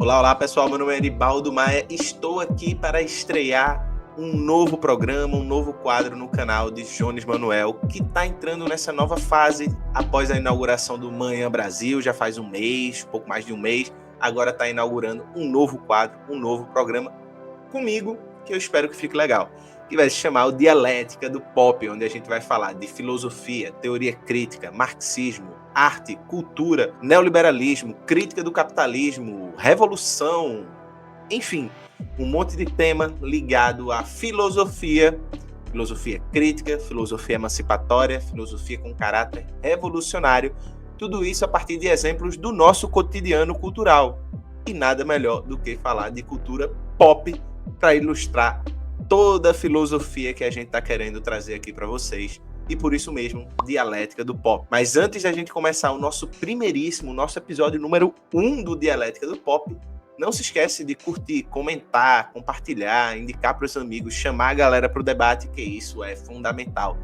Olá, olá pessoal, meu nome é Eribaldo Maia, estou aqui para estrear um novo programa, um novo quadro no canal de Jones Manuel, que está entrando nessa nova fase após a inauguração do Manhã Brasil, já faz um mês, pouco mais de um mês, agora está inaugurando um novo quadro, um novo programa comigo, que eu espero que fique legal, que vai se chamar o Dialética do Pop, onde a gente vai falar de filosofia, teoria crítica, marxismo, arte, cultura, neoliberalismo, crítica do capitalismo, revolução, enfim, um monte de tema ligado à filosofia, filosofia crítica, filosofia emancipatória, filosofia com caráter revolucionário, tudo isso a partir de exemplos do nosso cotidiano cultural. E nada melhor do que falar de cultura pop para ilustrar toda a filosofia que a gente está querendo trazer aqui para vocês. E por isso mesmo, Dialética do Pop. Mas antes da gente começar o nosso primeiríssimo, nosso episódio número 1 do Dialética do Pop, não se esquece de curtir, comentar, compartilhar, indicar para os amigos, chamar a galera para o debate, que isso é fundamental.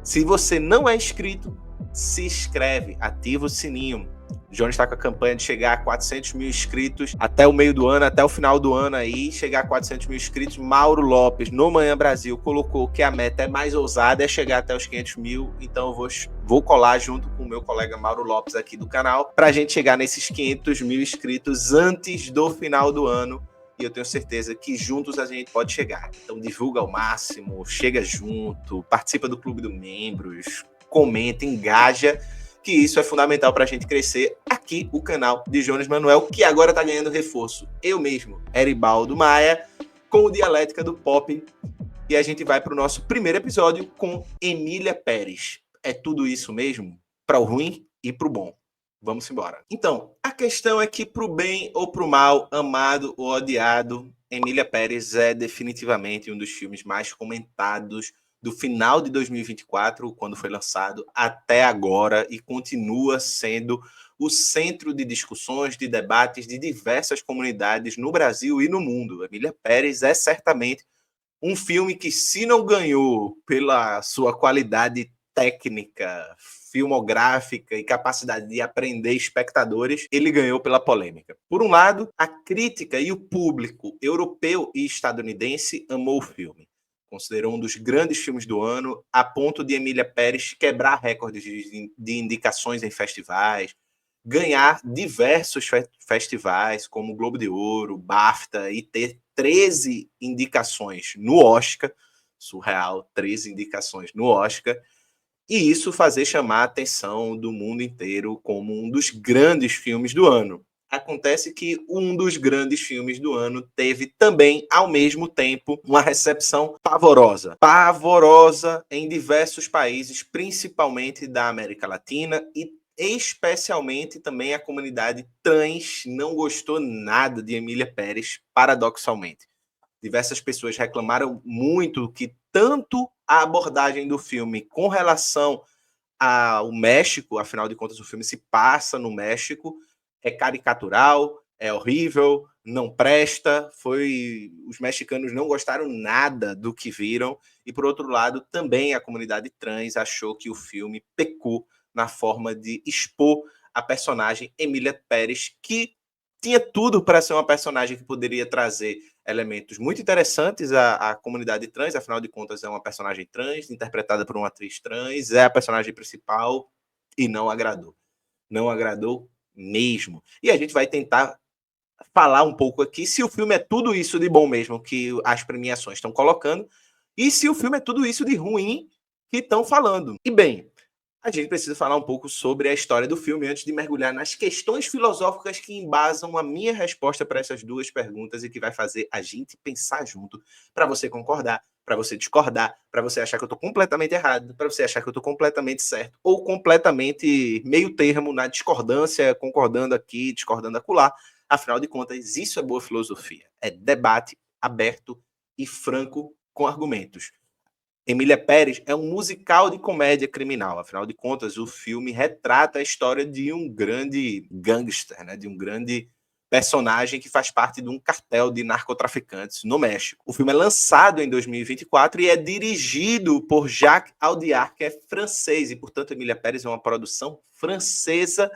Se você não é inscrito, se inscreve, ativa o sininho. O Jones está com a campanha de chegar a 400 mil inscritos até o meio do ano, até o final do ano aí, chegar a 400 mil inscritos. Mauro Lopes, no Manhã Brasil, colocou que a meta é mais ousada, é chegar até os 500 mil. Então eu vou colar junto com o meu colega Mauro Lopes aqui do canal, para a gente chegar nesses 500 mil inscritos antes do final do ano. E eu tenho certeza que juntos a gente pode chegar. Então divulga ao máximo, chega junto, participa do clube dos membros, comenta, engaja, que isso é fundamental para a gente crescer aqui o canal de Jones Manuel, que agora está ganhando reforço. Eu mesmo, Eribaldo Maia, com o Dialética do Pop. E a gente vai para o nosso primeiro episódio com Emília Pérez. É tudo isso mesmo? Para o ruim e para o bom. Vamos embora. Então, a questão é que pro bem ou pro mal, amado ou odiado, Emília Pérez é definitivamente um dos filmes mais comentados do final de 2024, quando foi lançado, até agora, e continua sendo o centro de discussões, de debates de diversas comunidades no Brasil e no mundo. Emília Pérez é certamente um filme que, se não ganhou pela sua qualidade técnica, filmográfica e capacidade de aprender espectadores, ele ganhou pela polêmica. Por um lado, a crítica e o público europeu e estadunidense amou o filme. Considerou um dos grandes filmes do ano, a ponto de Emília Pérez quebrar recordes de indicações em festivais, ganhar diversos festivais, como o Globo de Ouro, BAFTA, e ter 13 indicações no Oscar, surreal, 13 indicações no Oscar, e isso fazer chamar a atenção do mundo inteiro como um dos grandes filmes do ano. Acontece que um dos grandes filmes do ano teve também, ao mesmo tempo, uma recepção pavorosa. Pavorosa em diversos países, principalmente da América Latina e especialmente também a comunidade trans não gostou nada de Emília Pérez, paradoxalmente. Diversas pessoas reclamaram muito que tanto a abordagem do filme com relação ao México, afinal de contas o filme se passa no México, é caricatural, é horrível, não presta, os mexicanos não gostaram nada do que viram, e por outro lado também a comunidade trans achou que o filme pecou na forma de expor a personagem Emília Pérez, que tinha tudo para ser uma personagem que poderia trazer elementos muito interessantes à comunidade trans, afinal de contas é uma personagem trans, interpretada por uma atriz trans, é a personagem principal, e não agradou. Não agradou mesmo. E a gente vai tentar falar um pouco aqui se o filme é tudo isso de bom mesmo que as premiações estão colocando, e se o filme é tudo isso de ruim que estão falando. E bem, a gente precisa falar um pouco sobre a história do filme antes de mergulhar nas questões filosóficas que embasam a minha resposta para essas duas perguntas e que vai fazer a gente pensar junto, para você concordar, para você discordar, para você achar que eu estou completamente errado, para você achar que eu estou completamente certo, ou completamente meio termo na discordância, concordando aqui, discordando acolá. Afinal de contas, isso é boa filosofia. É debate aberto e franco com argumentos. Emília Pérez é um musical de comédia criminal. Afinal de contas, o filme retrata a história de um grande gangster, né? De um grande personagem que faz parte de um cartel de narcotraficantes no México. O filme é lançado em 2024 e é dirigido por Jacques Audiard, que é francês, e, portanto, Emília Pérez é uma produção francesa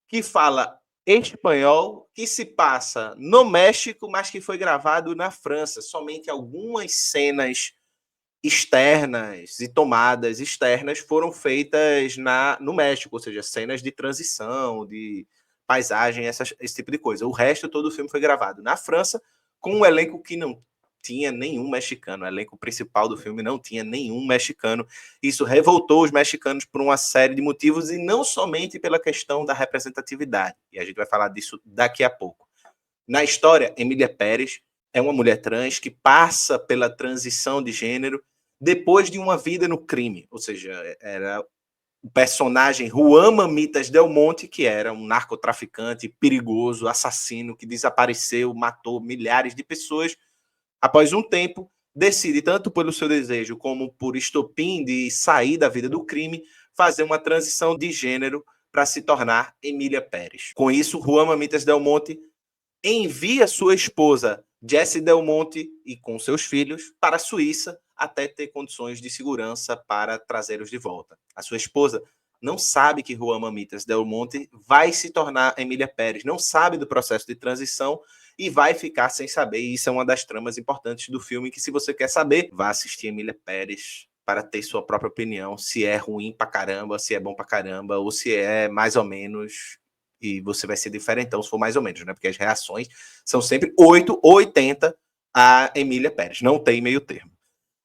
que fala espanhol que se passa no México, mas que foi gravado na França. Somente algumas cenas externas e tomadas externas foram feitas no México, ou seja, cenas de transição, de paisagem, esse tipo de coisa. O resto, todo o filme foi gravado na França, com um elenco que não tinha nenhum mexicano. O elenco principal do filme não tinha nenhum mexicano. Isso revoltou os mexicanos por uma série de motivos, e não somente pela questão da representatividade. E a gente vai falar disso daqui a pouco. Na história, Emília Pérez é uma mulher trans que passa pela transição de gênero depois de uma vida no crime. Ou seja, era o personagem Juan Mamitas Del Monte, que era um narcotraficante perigoso, assassino, que desapareceu, matou milhares de pessoas. Após um tempo, decide, tanto pelo seu desejo como por estopim de sair da vida do crime, fazer uma transição de gênero para se tornar Emília Pérez. Com isso, Juan Mamitas Del Monte envia sua esposa Jessie Del Monte e com seus filhos para a Suíça até ter condições de segurança para trazê-los de volta. A sua esposa não sabe que Juan Mamitas Del Monte vai se tornar Emília Pérez, não sabe do processo de transição e vai ficar sem saber. E isso é uma das tramas importantes do filme, que se você quer saber, vá assistir Emília Pérez para ter sua própria opinião, se é ruim pra caramba, se é bom pra caramba, ou se é mais ou menos, e você vai ser diferentão se for mais ou menos, né? Porque as reações são sempre 8 ou 80 a Emília Pérez, não tem meio termo.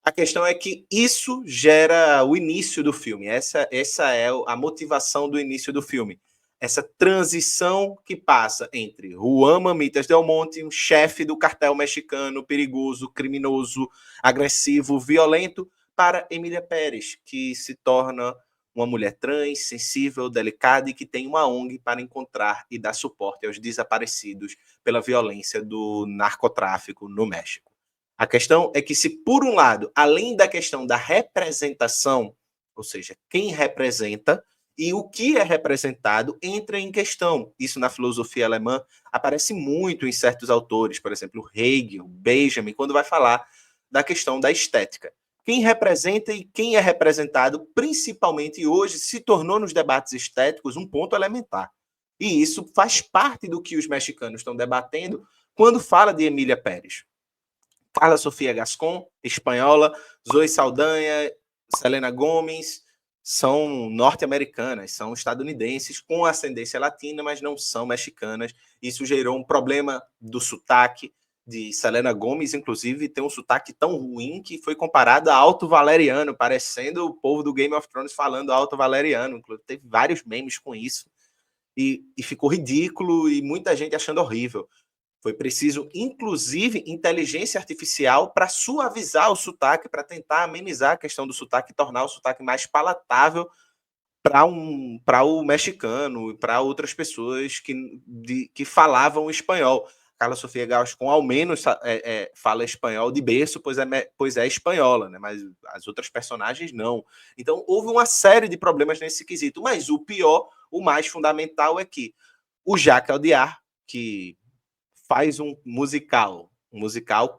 A questão é que isso gera o início do filme, essa é a motivação do início do filme. Essa transição que passa entre Juan Mamitas Del Monte, um chefe do cartel mexicano, perigoso, criminoso, agressivo, violento, para Emília Pérez, que se torna uma mulher trans, sensível, delicada e que tem uma ONG para encontrar e dar suporte aos desaparecidos pela violência do narcotráfico no México. A questão é que, se por um lado, além da questão da representação, ou seja, quem representa e o que é representado, entra em questão. Isso na filosofia alemã aparece muito em certos autores, por exemplo, Hegel, Benjamin, quando vai falar da questão da estética. Quem representa e quem é representado, principalmente hoje, se tornou nos debates estéticos um ponto elementar. E isso faz parte do que os mexicanos estão debatendo quando fala de Emília Pérez. Carla Sofia Gascon, espanhola, Zoe Saldanha, Selena Gomez, são norte-americanas, são estadunidenses, com ascendência latina, mas não são mexicanas. Isso gerou um problema do sotaque de Selena Gomez, inclusive, tem um sotaque tão ruim que foi comparado a alto valeriano, parecendo o povo do Game of Thrones falando alto valeriano. Teve vários memes com isso, e ficou ridículo, e muita gente achando horrível. Foi preciso, inclusive, inteligência artificial para suavizar o sotaque, para tentar amenizar a questão do sotaque e tornar o sotaque mais palatável para o mexicano e para outras pessoas que falavam espanhol. Carla Sofia Gascon, ao menos, fala espanhol de berço, pois é espanhola, né? Mas as outras personagens não. Então, houve uma série de problemas nesse quesito. Mas o pior, o mais fundamental, é que o Jacques Audiard, que faz um musical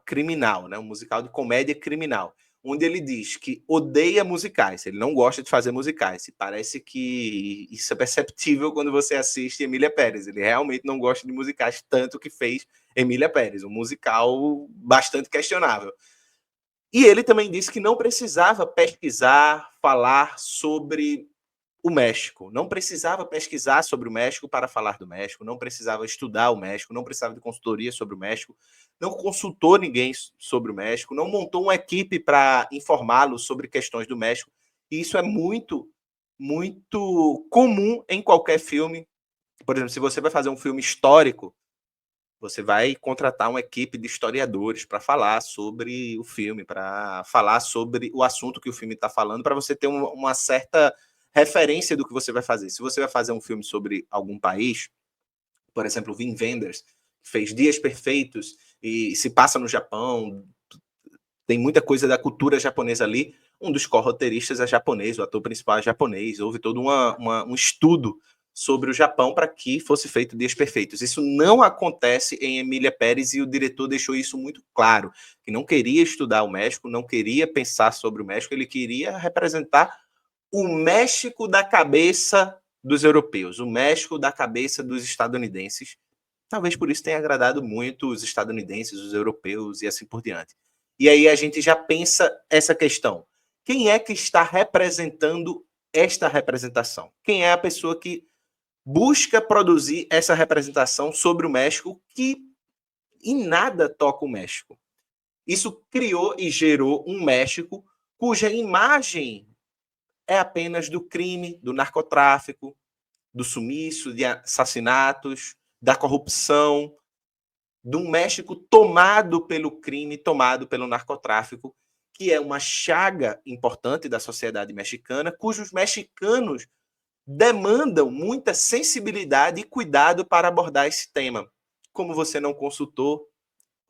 criminal, né? Um musical de comédia criminal, onde ele diz que odeia musicais, ele não gosta de fazer musicais. E parece que isso é perceptível quando você assiste Emília Pérez. Ele realmente não gosta de musicais, tanto que fez Emília Pérez, um musical bastante questionável. E ele também disse que não precisava pesquisar, falar sobre o México. Não precisava pesquisar sobre o México para falar do México, não precisava estudar o México, não precisava de consultoria sobre o México, não consultou ninguém sobre o México, não montou uma equipe para informá-lo sobre questões do México. E isso é muito, muito comum em qualquer filme. Por exemplo, se você vai fazer um filme histórico, você vai contratar uma equipe de historiadores para falar sobre o filme, para falar sobre o assunto que o filme está falando, para você ter uma certa referência do que você vai fazer. Se você vai fazer um filme sobre algum país, por exemplo, Wim Wenders, que fez Dias Perfeitos e se passa no Japão, tem muita coisa da cultura japonesa ali. Um dos co-roteiristas é japonês, o ator principal é japonês. Houve todo um estudo sobre o Japão para que fosse feito Dias Perfeitos. Isso não acontece em Emília Pérez, e o diretor deixou isso muito claro, que não queria estudar o México, não queria pensar sobre o México, ele queria representar o México da cabeça dos europeus, o México da cabeça dos estadunidenses. Talvez por isso tenha agradado muito os estadunidenses, os europeus e assim por diante. E aí a gente já pensa essa questão. Quem é que está representando esta representação? Quem é a pessoa que busca produzir essa representação sobre o México que em nada toca o México? Isso criou e gerou um México cuja imagem é apenas do crime, do narcotráfico, do sumiço, de assassinatos, da corrupção, de um México tomado pelo crime, tomado pelo narcotráfico, que é uma chaga importante da sociedade mexicana, cujos mexicanos demandam muita sensibilidade e cuidado para abordar esse tema. Como você não consultou,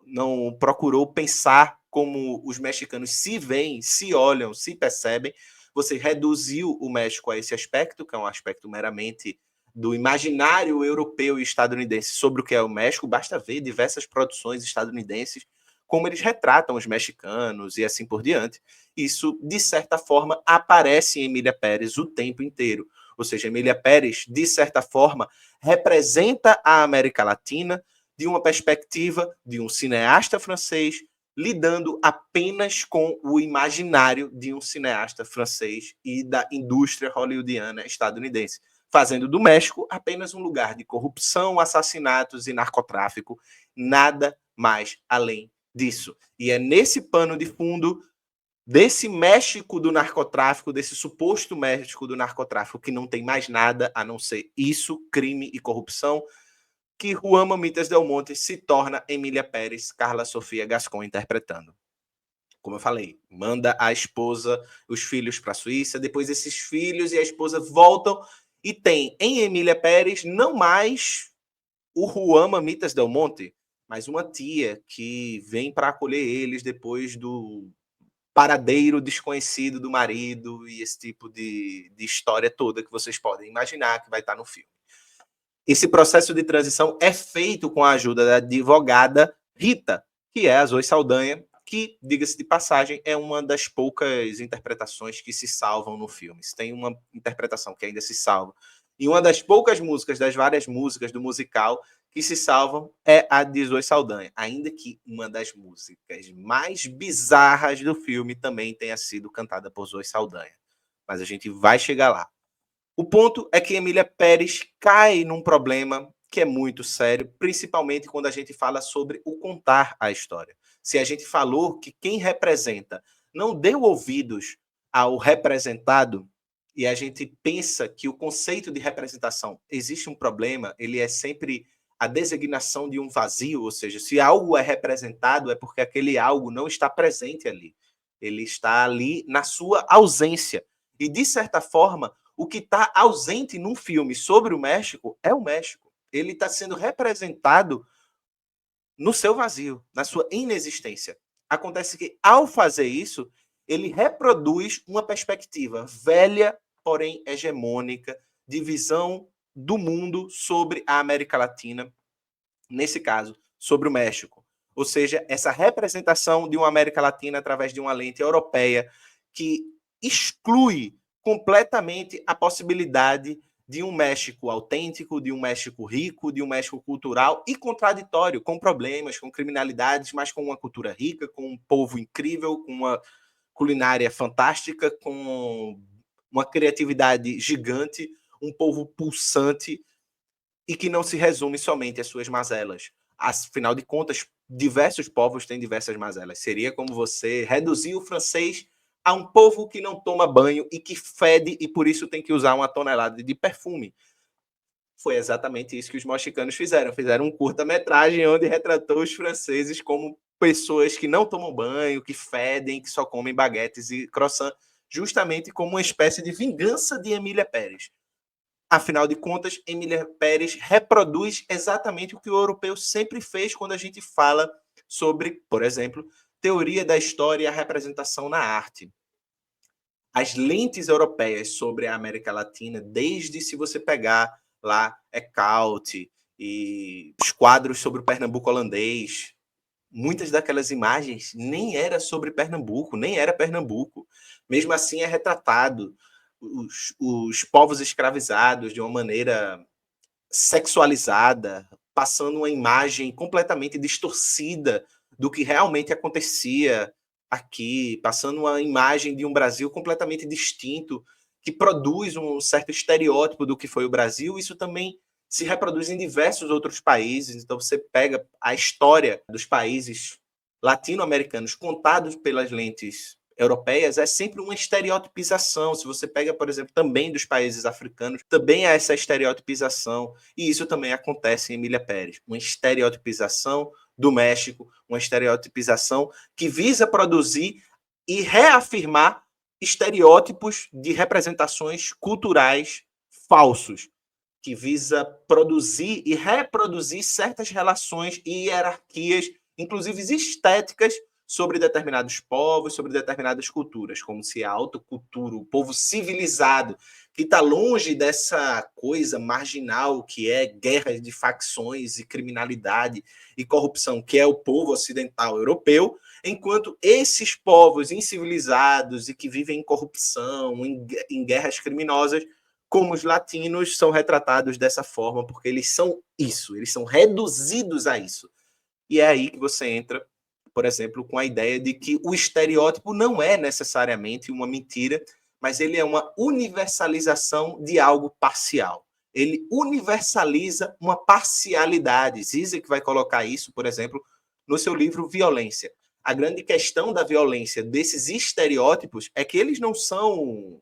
não procurou pensar como os mexicanos se veem, se olham, se percebem, você reduziu o México a esse aspecto, que é um aspecto meramente do imaginário europeu e estadunidense sobre o que é o México. Basta ver diversas produções estadunidenses, como eles retratam os mexicanos e assim por diante. Isso, de certa forma, aparece em Emília Pérez o tempo inteiro. Ou seja, Emília Pérez, de certa forma, representa a América Latina de uma perspectiva de um cineasta francês lidando apenas com o imaginário de um cineasta francês e da indústria hollywoodiana estadunidense, fazendo do México apenas um lugar de corrupção, assassinatos e narcotráfico, nada mais além disso. E é nesse pano de fundo desse México do narcotráfico, desse suposto México do narcotráfico, que não tem mais nada a não ser isso, crime e corrupção, que Juan Mamitas Del Monte se torna Emília Pérez, Carla Sofia Gascon interpretando. Como eu falei, manda a esposa, os filhos para a Suíça, depois esses filhos e a esposa voltam e tem em Emília Pérez não mais o Juan Mamitas Del Monte, mas uma tia que vem para acolher eles depois do paradeiro desconhecido do marido e esse tipo de história toda que vocês podem imaginar que vai estar no filme. Esse processo de transição é feito com a ajuda da advogada Rita, que é a Zoe Saldanha, que, diga-se de passagem, é uma das poucas interpretações que se salvam no filme. Se tem uma interpretação que ainda se salva. E uma das poucas músicas, das várias músicas do musical, que se salvam é a de Zoe Saldanha. Ainda que uma das músicas mais bizarras do filme também tenha sido cantada por Zoe Saldanha. Mas a gente vai chegar lá. O ponto é que Emília Pérez cai num problema que é muito sério, principalmente quando a gente fala sobre o contar a história. Se a gente falou que quem representa não deu ouvidos ao representado, e a gente pensa que o conceito de representação existe um problema, ele é sempre a designação de um vazio, ou seja, se algo é representado é porque aquele algo não está presente ali. Ele está ali na sua ausência. E, de certa forma, o que está ausente num filme sobre o México é o México. Ele está sendo representado no seu vazio, na sua inexistência. Acontece que, ao fazer isso, ele reproduz uma perspectiva velha, porém hegemônica, de visão do mundo sobre a América Latina, nesse caso, sobre o México. Ou seja, essa representação de uma América Latina através de uma lente europeia que exclui completamente a possibilidade de um México autêntico, de um México rico, de um México cultural e contraditório, com problemas, com criminalidades, mas com uma cultura rica, com um povo incrível, com uma culinária fantástica, com uma criatividade gigante, um povo pulsante e que não se resume somente às suas mazelas. Afinal de contas, diversos povos têm diversas mazelas. Seria como você reduzir o francês a um povo que não toma banho e que fede e por isso tem que usar uma tonelada de perfume. Foi exatamente isso que os mexicanos fizeram. Fizeram um curta-metragem onde retratou os franceses como pessoas que não tomam banho, que fedem, que só comem baguetes e croissant, justamente como uma espécie de vingança de Emília Pérez. Afinal de contas, Emília Pérez reproduz exatamente o que o europeu sempre fez quando a gente fala sobre, por exemplo, teoria da história e a representação na arte. As lentes europeias sobre a América Latina, desde se você pegar lá Eckhout e os quadros sobre o Pernambuco holandês, muitas daquelas imagens nem era sobre Pernambuco, nem era Pernambuco. Mesmo assim é retratado. os povos escravizados de uma maneira sexualizada, passando uma imagem completamente distorcida do que realmente acontecia aqui, passando uma imagem de um Brasil completamente distinto, que produz um certo estereótipo do que foi o Brasil. Isso também se reproduz em diversos outros países. Então, você pega a história dos países latino-americanos contados pelas lentes europeias, é sempre uma estereotipização. Se você pega, por exemplo, também dos países africanos, também há essa estereotipização, e isso também acontece em Emília Pérez. Uma estereotipização do México, uma estereotipização que visa produzir e reafirmar estereótipos de representações culturais falsos, que visa produzir e reproduzir certas relações e hierarquias, inclusive estéticas, sobre determinados povos, sobre determinadas culturas, como se a alta cultura, o povo civilizado, que está longe dessa coisa marginal que é guerras de facções e criminalidade e corrupção, que é o povo ocidental europeu, enquanto esses povos incivilizados e que vivem em corrupção, em guerras criminosas, como os latinos, são retratados dessa forma, porque eles são isso, eles são reduzidos a isso. E é aí que você entra, por exemplo, com a ideia de que o estereótipo não é necessariamente uma mentira, mas ele é uma universalização de algo parcial. Ele universaliza uma parcialidade. Zizek vai colocar isso, por exemplo, no seu livro Violência. A grande questão da violência desses estereótipos é que eles não são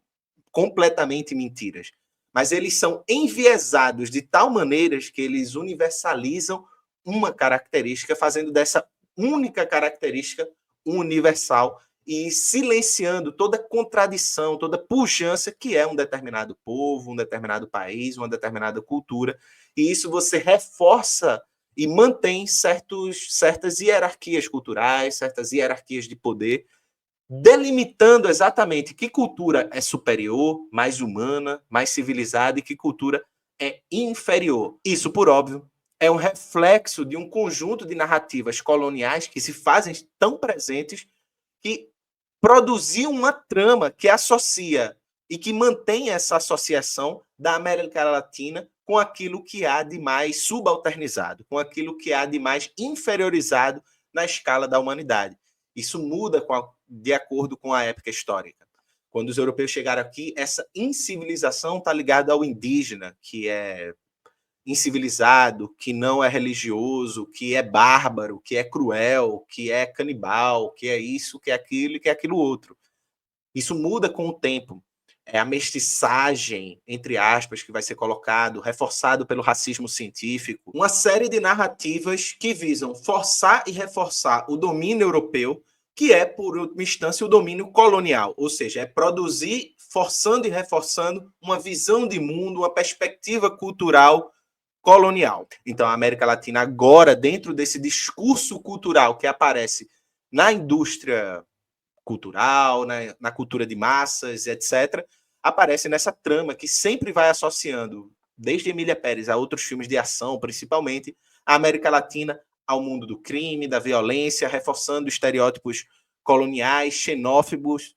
completamente mentiras, mas eles são enviesados de tal maneira que eles universalizam uma característica, fazendo dessa única característica universal e silenciando toda contradição, toda pujança que é um determinado povo, um determinado país, uma determinada cultura. E isso você reforça e mantém certas hierarquias culturais, certas hierarquias de poder, delimitando exatamente que cultura é superior, mais humana, mais civilizada e que cultura é inferior. Isso, por óbvio, é um reflexo de um conjunto de narrativas coloniais que se fazem tão presentes que produziu uma trama que associa e que mantém essa associação da América Latina com aquilo que há de mais subalternizado, com aquilo que há de mais inferiorizado na escala da humanidade. Isso muda de acordo com a época histórica. Quando os europeus chegaram aqui, essa incivilização está ligada ao indígena, que é incivilizado, que não é religioso, que é bárbaro, que é cruel, que é canibal, que é isso, que é aquilo e que é aquilo outro. Isso muda com o tempo. É a mestiçagem, entre aspas, que vai ser colocado, reforçado pelo racismo científico. Uma série de narrativas que visam forçar e reforçar o domínio europeu, que é, por última instância, o domínio colonial. Ou seja, é produzir, forçando e reforçando uma visão de mundo, uma perspectiva cultural colonial. Então, a América Latina agora, dentro desse discurso cultural que aparece na indústria cultural, na cultura de massas, etc., aparece nessa trama que sempre vai associando, desde Emília Pérez a outros filmes de ação, principalmente, a América Latina ao mundo do crime, da violência, reforçando estereótipos coloniais, xenófobos,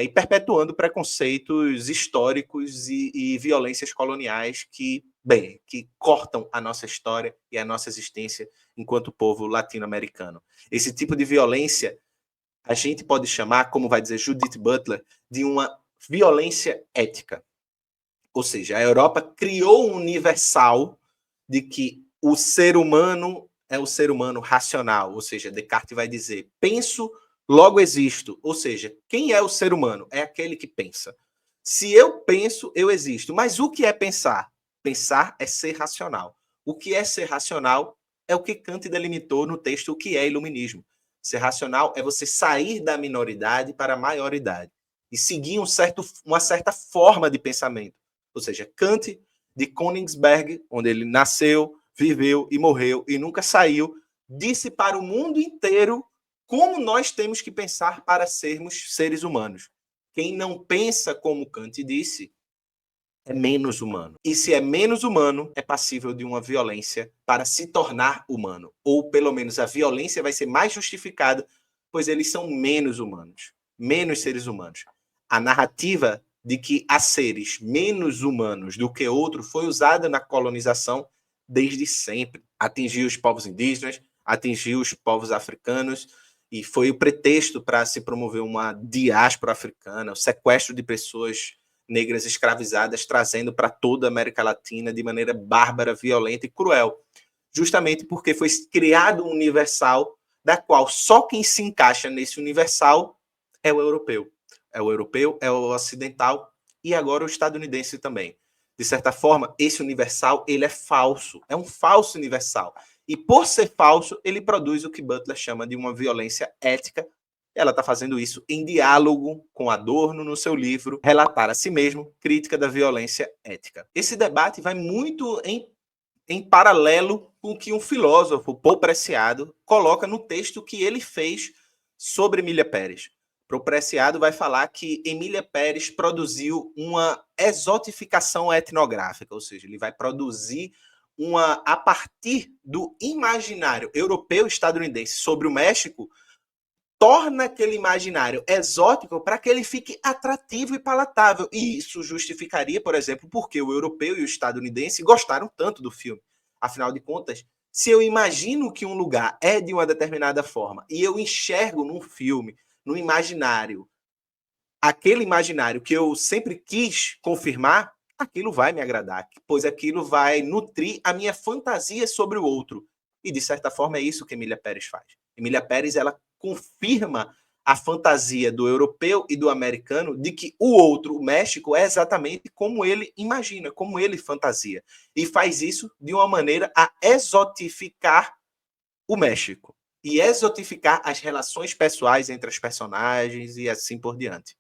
e perpetuando preconceitos históricos e violências coloniais que cortam a nossa história e a nossa existência enquanto povo latino-americano. Esse tipo de violência a gente pode chamar, como vai dizer Judith Butler, de uma violência ética. Ou seja, a Europa criou um universal de que o ser humano é o ser humano racional. Ou seja, Descartes vai dizer, penso, logo existo. Ou seja, quem é o ser humano? É aquele que pensa. Se eu penso, eu existo. Mas o que é pensar? Pensar é ser racional. O que é ser racional é o que Kant delimitou no texto O que é Iluminismo. Ser racional é você sair da minoridade para a maioridade e seguir uma certa forma de pensamento. Ou seja, Kant, de Königsberg, onde ele nasceu, viveu e morreu e nunca saiu, disse para o mundo inteiro como nós temos que pensar para sermos seres humanos. Quem não pensa como Kant disse é menos humano. E se é menos humano, é passível de uma violência para se tornar humano. Ou, pelo menos, a violência vai ser mais justificada, pois eles são menos humanos, menos seres humanos. A narrativa de que há seres menos humanos do que outros foi usada na colonização desde sempre. Atingiu os povos indígenas, atingiu os povos africanos, e foi o pretexto para se promover uma diáspora africana, o sequestro de pessoas negras escravizadas, trazendo para toda a América Latina de maneira bárbara, violenta e cruel. Justamente porque foi criado um universal, da qual só quem se encaixa nesse universal é o europeu. É o europeu, é o ocidental e agora o estadunidense também. De certa forma, esse universal ele é falso, é um falso universal. E por ser falso, ele produz o que Butler chama de uma violência ética. Ela está fazendo isso em diálogo com Adorno no seu livro Relatar a Si Mesmo, Crítica da Violência Ética. Esse debate vai muito em paralelo com o que um filósofo, Paul Preciado, coloca no texto que ele fez sobre Emília Pérez. Paul Preciado vai falar que Emília Pérez produziu uma exotificação etnográfica, ou seja, ele vai produzir a partir do imaginário europeu e estadunidense sobre o México, torna aquele imaginário exótico para que ele fique atrativo e palatável. E isso justificaria, por exemplo, porque o europeu e o estadunidense gostaram tanto do filme. Afinal de contas, se eu imagino que um lugar é de uma determinada forma e eu enxergo num filme, no imaginário, aquele imaginário que eu sempre quis confirmar, aquilo vai me agradar, pois aquilo vai nutrir a minha fantasia sobre o outro. E, de certa forma, é isso que Emília Pérez faz. Emília Pérez, ela confirma a fantasia do europeu e do americano de que o outro, o México, é exatamente como ele imagina, como ele fantasia. E faz isso de uma maneira a exotificar o México. E exotificar as relações pessoais entre os personagens e assim por diante.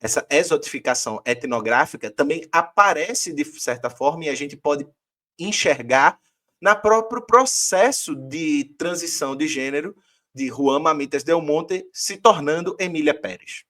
Essa exotificação etnográfica também aparece de certa forma e a gente pode enxergar no próprio processo de transição de gênero de Juan Mamitas Del Monte se tornando Emília Pérez.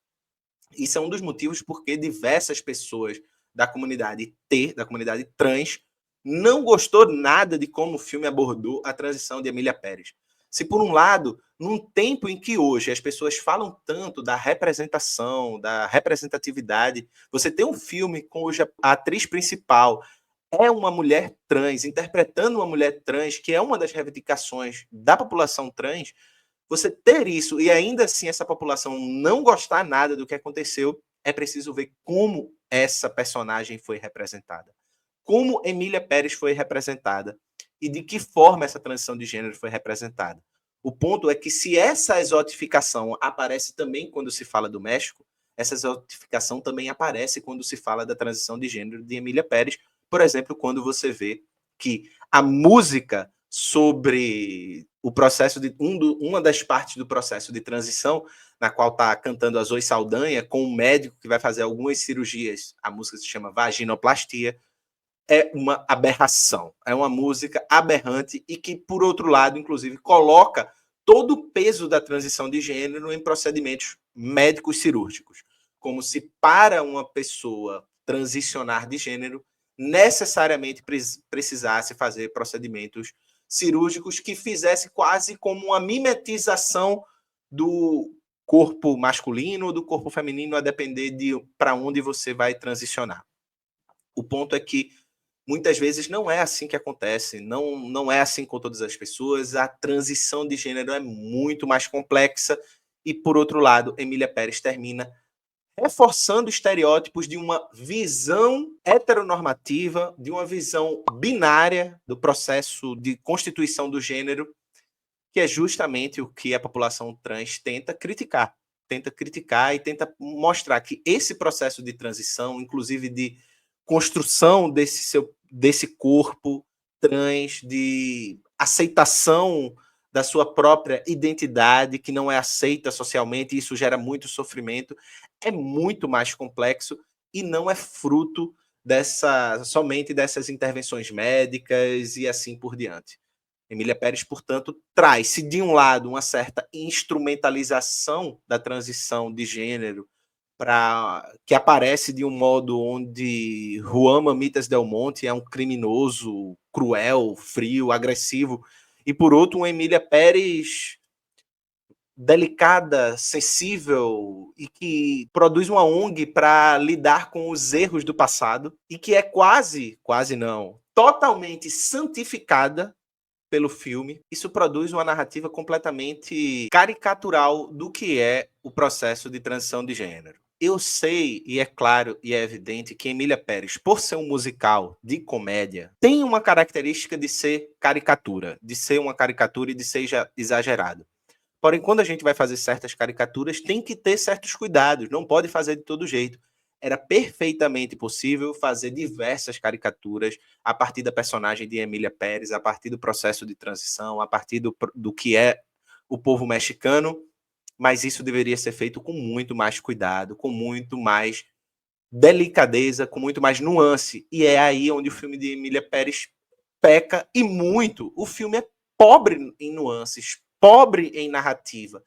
Isso é um dos motivos porque diversas pessoas da comunidade T, da comunidade trans, não gostou nada de como o filme abordou a transição de Emília Pérez. Se por um lado, num tempo em que hoje as pessoas falam tanto da representação, da representatividade, você tem um filme cuja a atriz principal é uma mulher trans, interpretando uma mulher trans, que é uma das reivindicações da população trans, você ter isso e ainda assim essa população não gostar nada do que aconteceu, é preciso ver como essa personagem foi representada. Como Emília Pérez foi representada e de que forma essa transição de gênero foi representada. O ponto é que se essa exotificação aparece também quando se fala do México, essa exotificação também aparece quando se fala da transição de gênero de Emília Pérez, por exemplo, quando você vê que a música sobre o processo de uma das partes do processo de transição, na qual está cantando a Zoe Saldanha com um médico que vai fazer algumas cirurgias, a música se chama Vaginoplastia, é uma aberração, é uma música aberrante e que, por outro lado, inclusive, coloca todo o peso da transição de gênero em procedimentos médicos cirúrgicos, como se para uma pessoa transicionar de gênero necessariamente precisasse fazer procedimentos cirúrgicos que fizesse quase como uma mimetização do corpo masculino ou do corpo feminino, a depender de para onde você vai transicionar. O ponto é que muitas vezes não é assim que acontece, não é assim com todas as pessoas, a transição de gênero é muito mais complexa e, por outro lado, Emília Pérez termina reforçando estereótipos de uma visão heteronormativa, de uma visão binária do processo de constituição do gênero, que é justamente o que a população trans tenta criticar e tenta mostrar que esse processo de transição, inclusive de construção desse corpo trans, de aceitação da sua própria identidade, que não é aceita socialmente, e isso gera muito sofrimento, é muito mais complexo e não é fruto somente dessas intervenções médicas e assim por diante. Emília Pérez, portanto, traz, se de um lado, uma certa instrumentalização da transição de gênero, que aparece de um modo onde Juan Mamitas Del Monte é um criminoso, cruel, frio, agressivo, e por outro, uma Emília Pérez delicada, sensível e que produz uma ONG para lidar com os erros do passado e que é quase não, totalmente santificada pelo filme. Isso produz uma narrativa completamente caricatural do que é o processo de transição de gênero. Eu sei, e é claro e é evidente, que Emília Pérez, por ser um musical de comédia, tem uma característica de ser caricatura, de ser uma caricatura e de ser exagerado. Porém, quando a gente vai fazer certas caricaturas, tem que ter certos cuidados, não pode fazer de todo jeito. Era perfeitamente possível fazer diversas caricaturas a partir da personagem de Emília Pérez, a partir do processo de transição, a partir do que é o povo mexicano, mas isso deveria ser feito com muito mais cuidado, com muito mais delicadeza, com muito mais nuance. E é aí onde o filme de Emília Pérez peca, e muito. O filme é pobre em nuances, pobre em narrativa,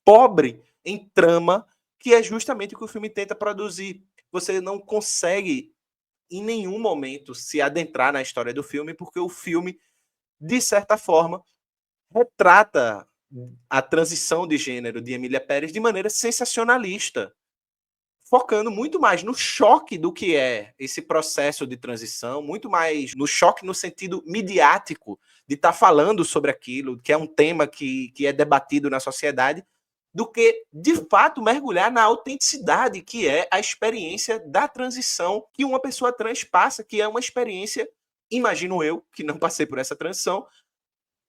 pobre em trama, que é justamente o que o filme tenta produzir. Você não consegue, em nenhum momento, se adentrar na história do filme, porque o filme, de certa forma, retrata a transição de gênero de Emília Pérez de maneira sensacionalista, focando muito mais no choque do que é esse processo de transição, muito mais no choque no sentido midiático, de estar falando sobre aquilo, que é um tema que é debatido na sociedade, do que, de fato, mergulhar na autenticidade, que é a experiência da transição que uma pessoa trans passa, que é uma experiência, imagino eu, que não passei por essa transição,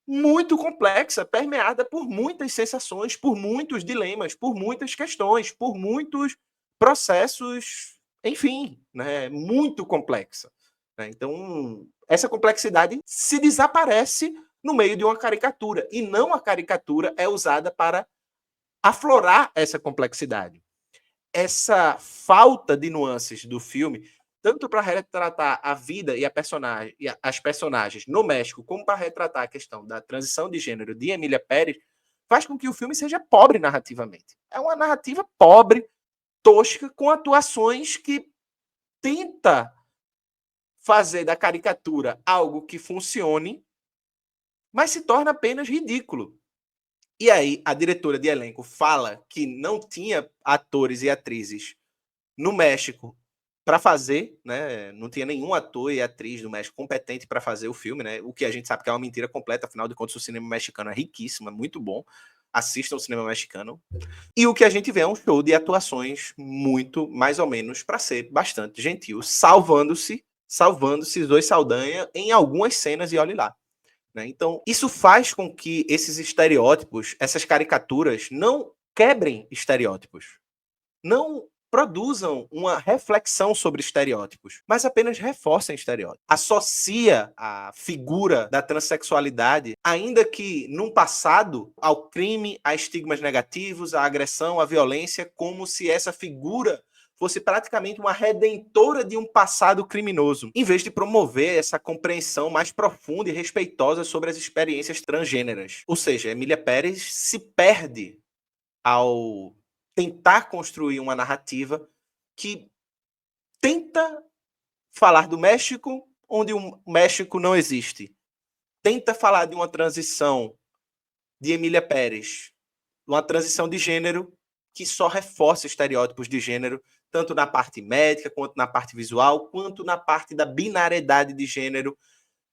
muito complexa, permeada por muitas sensações, por muitos dilemas, por muitas questões, por muitos processos, enfim, né, muito complexa. Né? Então, essa complexidade se desaparece no meio de uma caricatura, e não a caricatura é usada para aflorar essa complexidade. Essa falta de nuances do filme, tanto para retratar a vida e, as personagens no México, como para retratar a questão da transição de gênero de Emília Pérez, faz com que o filme seja pobre narrativamente. É uma narrativa pobre, tosca, com atuações que tenta fazer da caricatura algo que funcione, mas se torna apenas ridículo. E aí, a diretora de elenco fala que não tinha atores e atrizes no México para fazer, né? Não tinha nenhum ator e atriz do México competente para fazer o filme, né? O que a gente sabe que é uma mentira completa, afinal de contas, o cinema mexicano é riquíssimo, é muito bom. Assistam o cinema mexicano. E o que a gente vê é um show de atuações muito, mais ou menos, para ser bastante gentil, salvando-se Zoe Saldanha em algumas cenas, e olhe lá. Né? Então, isso faz com que esses estereótipos, essas caricaturas, não quebrem estereótipos. Não produzam uma reflexão sobre estereótipos, mas apenas reforcem estereótipos. Associa a figura da transexualidade, ainda que num passado, ao crime, a estigmas negativos, à agressão, à violência, como se essa figura fosse praticamente uma redentora de um passado criminoso, em vez de promover essa compreensão mais profunda e respeitosa sobre as experiências transgêneras. Ou seja, Emília Pérez se perde ao tentar construir uma narrativa que tenta falar do México onde o México não existe. Tenta falar de uma transição de Emília Pérez, uma transição de gênero que só reforça estereótipos de gênero, tanto na parte médica, quanto na parte visual, quanto na parte da binariedade de gênero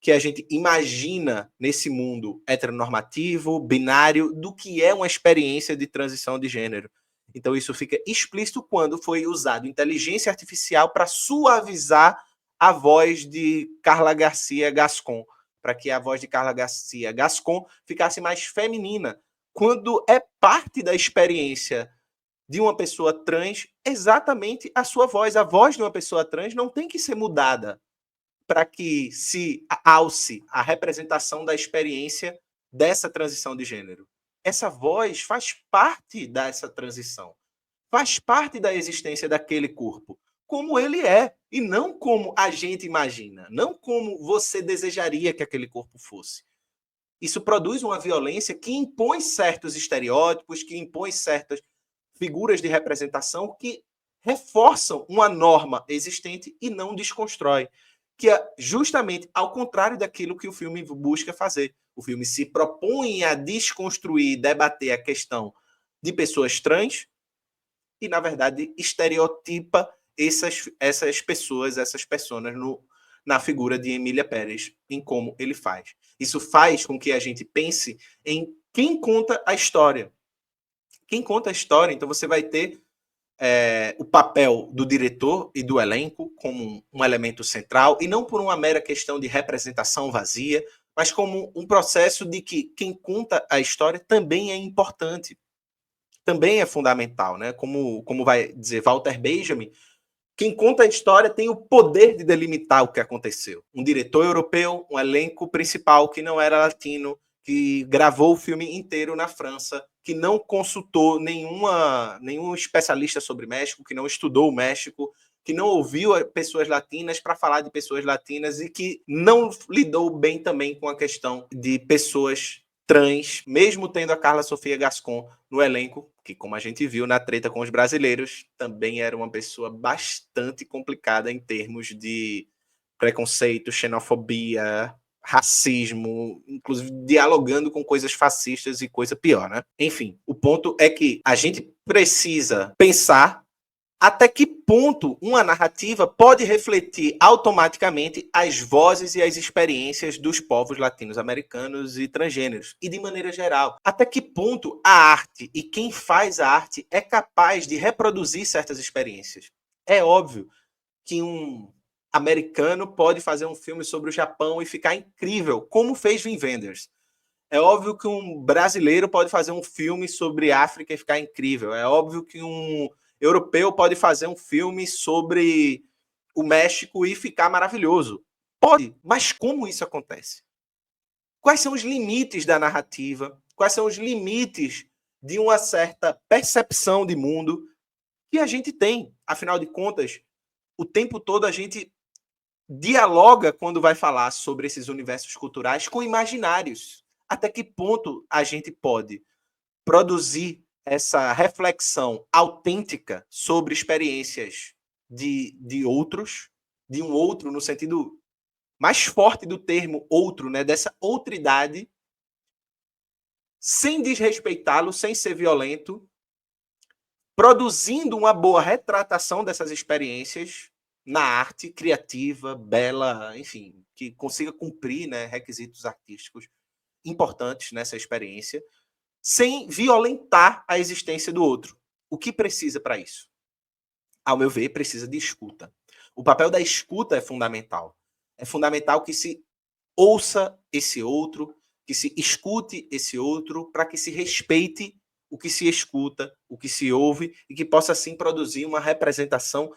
que a gente imagina nesse mundo heteronormativo, binário, do que é uma experiência de transição de gênero. Então isso fica explícito quando foi usado inteligência artificial para suavizar a voz de Carla Garcia Gascon, para que a voz de Carla Garcia Gascon ficasse mais feminina, quando é parte da experiência de uma pessoa trans exatamente a sua voz. A voz de uma pessoa trans não tem que ser mudada para que se alce a representação da experiência dessa transição de gênero. Essa voz faz parte dessa transição, faz parte da existência daquele corpo, como ele é, e não como a gente imagina, não como você desejaria que aquele corpo fosse. Isso produz uma violência que impõe certos estereótipos, que impõe certas figuras de representação que reforçam uma norma existente e não desconstrói, que é justamente ao contrário daquilo que o filme busca fazer. O filme se propõe a desconstruir e debater a questão de pessoas trans e, na verdade, estereotipa essas pessoas, essas personas na figura de Emília Pérez, em como ele faz. Isso faz com que a gente pense em quem conta a história. Quem conta a história, então você vai ter o papel do diretor e do elenco como um elemento central, e não por uma mera questão de representação vazia, mas como um processo de que quem conta a história também é importante, também é fundamental, né? Como vai dizer Walter Benjamin, quem conta a história tem o poder de delimitar o que aconteceu. Um diretor europeu, um elenco principal que não era latino, que gravou o filme inteiro na França, que não consultou nenhum especialista sobre México, que não estudou o México, que não ouviu pessoas latinas para falar de pessoas latinas e que não lidou bem também com a questão de pessoas trans, mesmo tendo a Carla Sofia Gascon no elenco, que, como a gente viu na treta com os brasileiros, também era uma pessoa bastante complicada em termos de preconceito, xenofobia, racismo, inclusive dialogando com coisas fascistas e coisa pior, né? Enfim, o ponto é que a gente precisa pensar até que ponto uma narrativa pode refletir automaticamente as vozes e as experiências dos povos latino-americanos e transgêneros, e de maneira geral. Até que ponto a arte e quem faz a arte é capaz de reproduzir certas experiências. É óbvio que um americano pode fazer um filme sobre o Japão e ficar incrível, como fez Wim Wenders. É óbvio que um brasileiro pode fazer um filme sobre África e ficar incrível. É óbvio que um europeu pode fazer um filme sobre o México e ficar maravilhoso. Pode, mas como isso acontece? Quais são os limites da narrativa? Quais são os limites de uma certa percepção de mundo que a gente tem? Afinal de contas, o tempo todo a gente dialoga quando vai falar sobre esses universos culturais com imaginários. Até que ponto a gente pode produzir essa reflexão autêntica sobre experiências de outros, de um outro no sentido mais forte do termo outro, né, dessa outridade, sem desrespeitá-lo, sem ser violento, produzindo uma boa retratação dessas experiências na arte criativa, bela, enfim, que consiga cumprir, né, requisitos artísticos importantes nessa experiência, sem violentar a existência do outro. O que precisa para isso? Ao meu ver, precisa de escuta. O papel da escuta é fundamental. É fundamental que se ouça esse outro, que se escute esse outro, para que se respeite o que se escuta, o que se ouve, e que possa, assim, produzir uma representação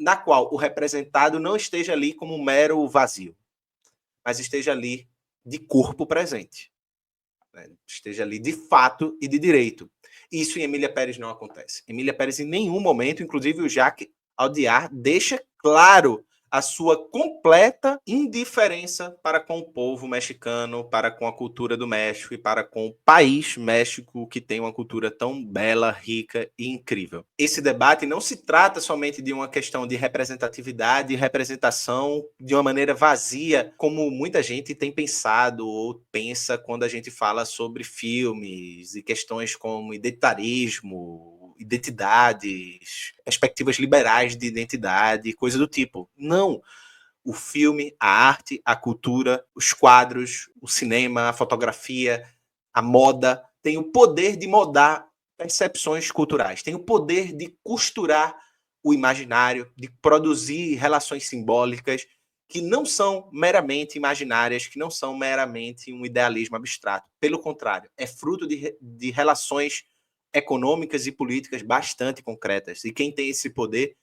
na qual o representado não esteja ali como um mero vazio, mas esteja ali de corpo presente. Né? Esteja ali de fato e de direito. Isso em Emília Pérez não acontece. Emília Pérez, em nenhum momento, inclusive o Jacques Audiard, deixa claro a sua completa indiferença para com o povo mexicano, para com a cultura do México e para com o país México, que tem uma cultura tão bela, rica e incrível. Esse debate não se trata somente de uma questão de representatividade e representação de uma maneira vazia, como muita gente tem pensado ou pensa quando a gente fala sobre filmes e questões como identitarismo, identidades, perspectivas liberais de identidade, coisa do tipo. Não. O filme, a arte, a cultura, os quadros, o cinema, a fotografia, a moda, tem o poder de moldar percepções culturais, tem o poder de costurar o imaginário, de produzir relações simbólicas que não são meramente imaginárias, que não são meramente um idealismo abstrato. Pelo contrário, é fruto de relações econômicas e políticas bastante concretas. E quem tem esse poder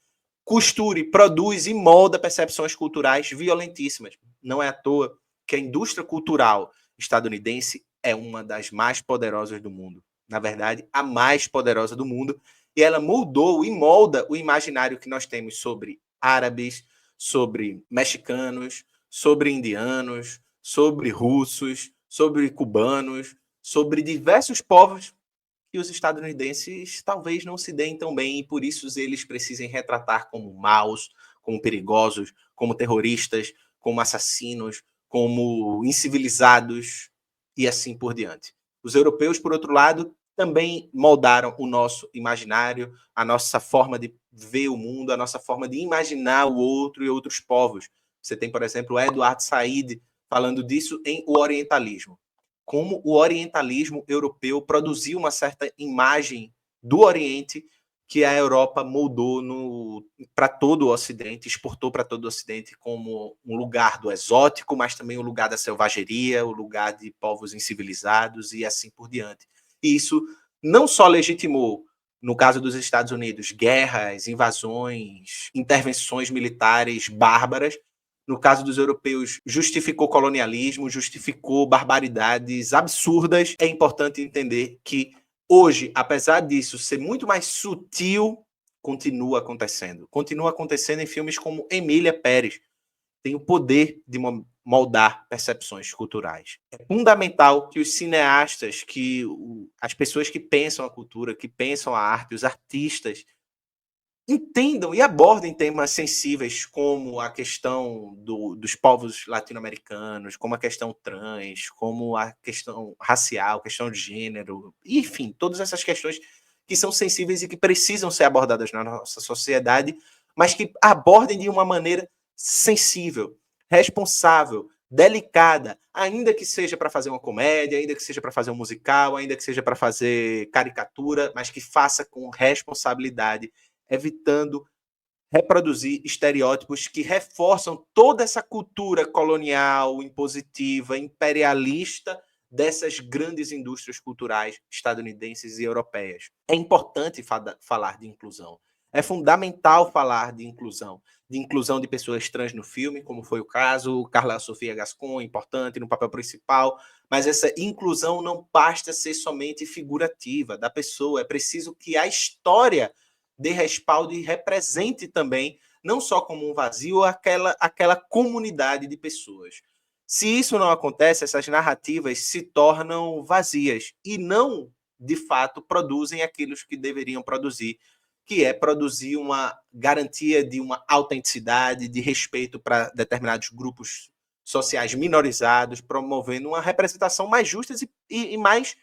costura, produz e molda percepções culturais violentíssimas. Não é à toa que a indústria cultural estadunidense é uma das mais poderosas do mundo. Na verdade, a mais poderosa do mundo. E ela moldou e molda o imaginário que nós temos sobre árabes, sobre mexicanos, sobre indianos, sobre russos, sobre cubanos, sobre diversos povos que os estadunidenses talvez não se deem tão bem e por isso eles precisem retratar como maus, como perigosos, como terroristas, como assassinos, como incivilizados e assim por diante. Os europeus, por outro lado, também moldaram o nosso imaginário, a nossa forma de ver o mundo, a nossa forma de imaginar o outro e outros povos. Você tem, por exemplo, Edward Said falando disso em O Orientalismo. Como o orientalismo europeu produziu uma certa imagem do Oriente que a Europa moldou para todo o Ocidente, exportou para todo o Ocidente como um lugar do exótico, mas também o lugar da selvageria, o lugar de povos incivilizados e assim por diante. E isso não só legitimou, no caso dos Estados Unidos, guerras, invasões, intervenções militares bárbaras. No caso dos europeus, justificou colonialismo, justificou barbaridades absurdas. É importante entender que hoje, apesar disso ser muito mais sutil, continua acontecendo. Continua acontecendo em filmes como Emília Pérez. Tem o poder de moldar percepções culturais. É fundamental que os cineastas, que as pessoas que pensam a cultura, que pensam a arte, os artistas, entendam e abordem temas sensíveis como a questão dos povos latino-americanos, como a questão trans, como a questão racial, questão de gênero, enfim, todas essas questões que são sensíveis e que precisam ser abordadas na nossa sociedade, mas que abordem de uma maneira sensível, responsável, delicada, ainda que seja para fazer uma comédia, ainda que seja para fazer um musical, ainda que seja para fazer caricatura, mas que faça com responsabilidade, evitando reproduzir estereótipos que reforçam toda essa cultura colonial, impositiva, imperialista dessas grandes indústrias culturais estadunidenses e europeias. É importante falar de inclusão. É fundamental falar de inclusão de pessoas trans no filme, como foi o caso, Carla Sofia Gascon, importante no papel principal, mas essa inclusão não basta ser somente figurativa da pessoa, é preciso que a história dê respaldo e represente também, não só como um vazio, aquela comunidade de pessoas. Se isso não acontece, essas narrativas se tornam vazias e não, de fato, produzem aquilo que deveriam produzir, que é produzir uma garantia de uma autenticidade, de respeito para determinados grupos sociais minorizados, promovendo uma representação mais justa e mais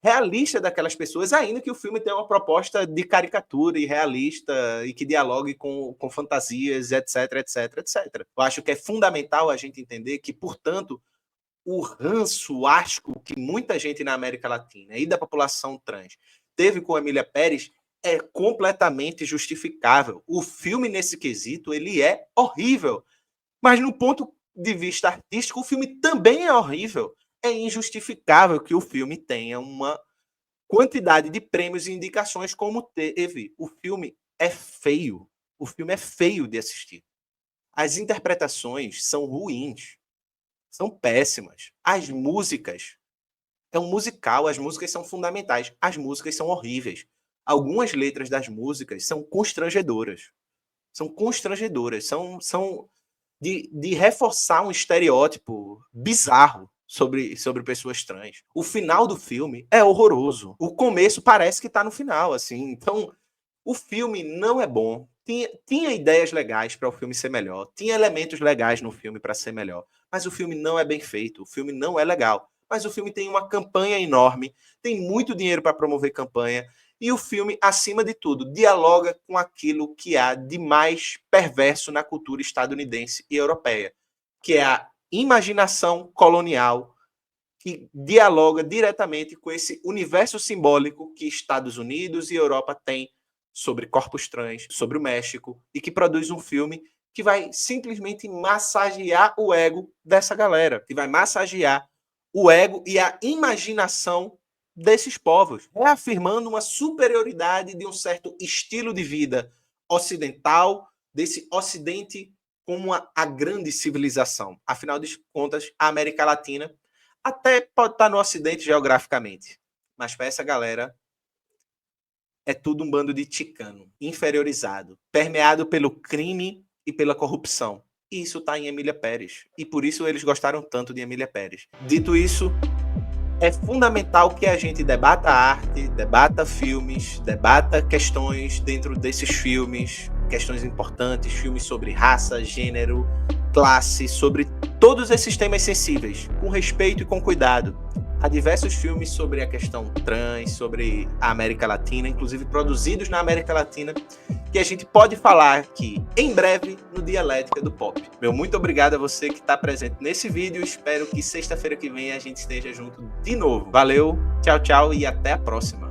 realista daquelas pessoas, ainda que o filme tenha uma proposta de caricatura e realista e que dialogue com fantasias, etc, etc, etc. Eu acho que é fundamental a gente entender que, portanto, o ranço, o asco que muita gente na América Latina e da população trans teve com Emília Pérez é completamente justificável. O filme, nesse quesito, ele é horrível. Mas, no ponto de vista artístico, o filme também é horrível. É injustificável que o filme tenha uma quantidade de prêmios e indicações como teve. O filme é feio. O filme é feio de assistir. As interpretações são ruins. São péssimas. As músicas... É um musical, as músicas são fundamentais. As músicas são horríveis. Algumas letras das músicas são constrangedoras. São constrangedoras. São de reforçar um estereótipo bizarro sobre pessoas trans. O final do filme é horroroso. O começo parece que está no final, assim. Então, o filme não é bom. Tinha ideias legais para o filme ser melhor. Tinha elementos legais no filme para ser melhor. Mas o filme não é bem feito. O filme não é legal. Mas o filme tem uma campanha enorme. Tem muito dinheiro para promover campanha. E o filme, acima de tudo, dialoga com aquilo que há de mais perverso na cultura estadunidense e europeia, que é a imaginação colonial, que dialoga diretamente com esse universo simbólico que Estados Unidos e Europa têm sobre corpos trans, sobre o México, e que produz um filme que vai simplesmente massagear o ego dessa galera, que vai massagear o ego e a imaginação desses povos, reafirmando uma superioridade de um certo estilo de vida ocidental, desse Ocidente como a grande civilização. Afinal de contas, a América Latina até pode estar no Ocidente geograficamente, mas para essa galera é tudo um bando de ticano, inferiorizado, permeado pelo crime e pela corrupção. E isso está em Emília Pérez. E por isso eles gostaram tanto de Emília Pérez. Dito isso, é fundamental que a gente debata arte, debata filmes, debata questões dentro desses filmes, questões importantes, filmes sobre raça, gênero, classe, sobre todos esses temas sensíveis, com respeito e com cuidado. a diversos filmes sobre a questão trans, sobre a América Latina, inclusive produzidos na América Latina, que a gente pode falar aqui em breve no Dialética do Pop. Meu muito obrigado a você que está presente nesse vídeo. Espero que sexta-feira que vem a gente esteja junto de novo. Valeu, tchau, tchau e até a próxima.